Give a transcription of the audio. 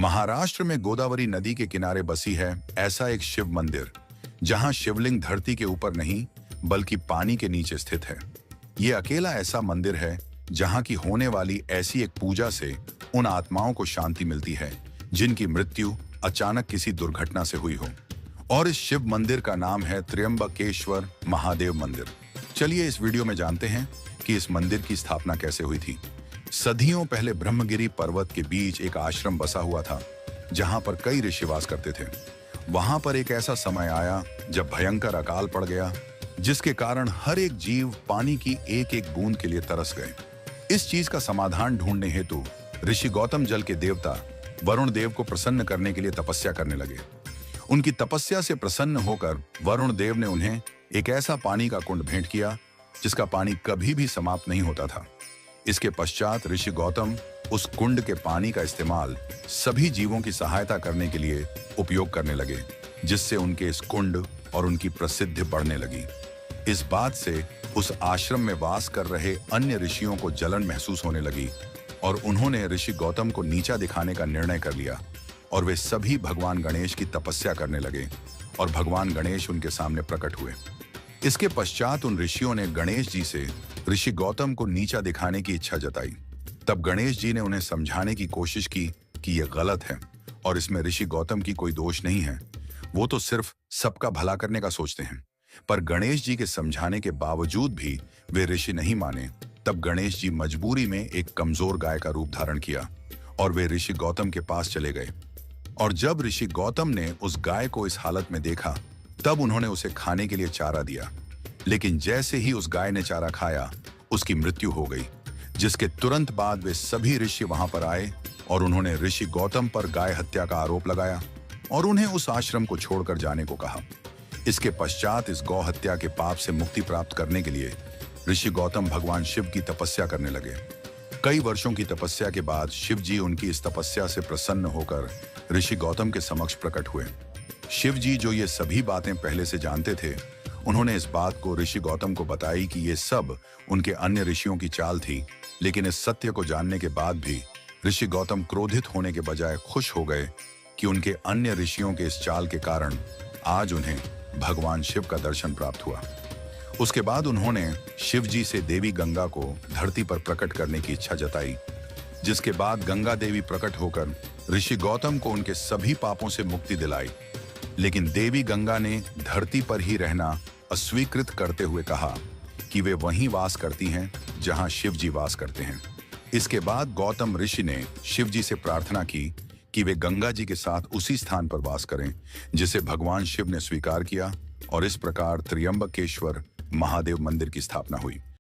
महाराष्ट्र में गोदावरी नदी के किनारे बसी है ऐसा एक शिव मंदिर जहां शिवलिंग धरती के ऊपर नहीं बल्कि पानी के नीचे स्थित है। ये अकेला ऐसा मंदिर है जहां की होने वाली ऐसी एक पूजा से उन आत्माओं को शांति मिलती है जिनकी मृत्यु अचानक किसी दुर्घटना से हुई हो। और इस शिव मंदिर का नाम है त्र्यंबकेश्वर महादेव मंदिर। चलिए इस वीडियो में जानते हैं कि इस मंदिर की स्थापना कैसे हुई थी। सदियों पहले ब्रह्मगिरी पर्वत के बीच एक आश्रम बसा हुआ था जहां पर कई ऋषि वास करते थे। वहां पर एक ऐसा समय आया जब भयंकर अकाल पड़ गया जिसके कारण हर एक जीव पानी की एक एक बूंद के लिए तरस गए। इस चीज का समाधान ढूंढने हेतु ऋषि गौतम जल के देवता वरुण देव को प्रसन्न करने के लिए तपस्या करने लगे। उनकी तपस्या से प्रसन्न होकर वरुण देव ने उन्हें एक ऐसा पानी का कुंड भेंट किया जिसका पानी कभी भी समाप्त नहीं होता था। इसके पश्चात ऋषि गौतम उस कुंड के पानी का इस्तेमाल सभी जीवों की सहायता करने के लिए उपयोग करने लगे, जिससे उनके इस कुंड और उनकी प्रसिद्धि बढ़ने लगी। इस बात से उस आश्रम में वास कर रहे अन्य ऋषियों को जलन महसूस होने लगी और उन्होंने ऋषि गौतम को नीचा दिखाने का निर्णय कर लिया और वे सभी भगवान गणेश की तपस्या करने लगे और भगवान गणेश उनके सामने प्रकट हुए। इसके पश्चात उन ऋषियों ने गणेश जी से ऋषि गौतम को नीचा दिखाने की इच्छा जताई। तब गणेश जी ने उन्हें समझाने की कोशिश की कि यह गलत है और इसमें ऋषि गौतम की कोई दोष नहीं है, वो तो सिर्फ सबका भला करने का सोचते हैं। पर गणेश जी के समझाने के बावजूद भी वे ऋषि नहीं माने। तब गणेश जी मजबूरी में एक कमजोर गाय का रूप धारण किया और वे ऋषि गौतम के पास चले गए। और जब ऋषि गौतम ने उस गाय को इस हालत में देखा तब उन्होंने उसे खाने के लिए चारा दिया, लेकिन जैसे ही उस गाय ने चारा खाया उसकी मृत्यु हो गई। जिसके तुरंत बाद वे सभी ऋषि वहां पर आए और उन्होंने ऋषि गौतम पर गाय हत्या का आरोप लगाया और उन्हें उस आश्रम को छोड़कर जाने को कहा। इसके पश्चात इस गौ हत्या के पाप से मुक्ति प्राप्त करने के लिए ऋषि गौतम भगवान शिव की तपस्या करने लगे। कई वर्षों की तपस्या के बाद शिव जी उनकी इस तपस्या से प्रसन्न होकर ऋषि गौतम के समक्ष प्रकट हुए। शिव जी जो ये सभी बातें पहले से जानते थे, उन्होंने इस बात को ऋषि गौतम को बताई कि ये सब उनके अन्य ऋषियों की चाल थी। लेकिन इस सत्य को जानने के बाद भी ऋषि गौतम क्रोधित होने के बजाय खुश हो गए कि उनके अन्य ऋषियों के इस चाल के कारण आज उन्हें भगवान शिव का दर्शन प्राप्त हुआ। उसके बाद उन्होंने शिव जी से देवी गंगा को धरती पर प्रकट करने की इच्छा जताई, जिसके बाद गंगा देवी प्रकट होकर ऋषि गौतम को उनके सभी पापों से मुक्ति दिलाई। लेकिन देवी गंगा ने धरती पर ही रहना अस्वीकृत करते हुए कहा कि वे वहीं वास करती हैं जहां शिव जी वास करते हैं। इसके बाद गौतम ऋषि ने शिव जी से प्रार्थना की कि वे गंगा जी के साथ उसी स्थान पर वास करें, जिसे भगवान शिव ने स्वीकार किया और इस प्रकार त्र्यंबकेश्वर महादेव मंदिर की स्थापना हुई।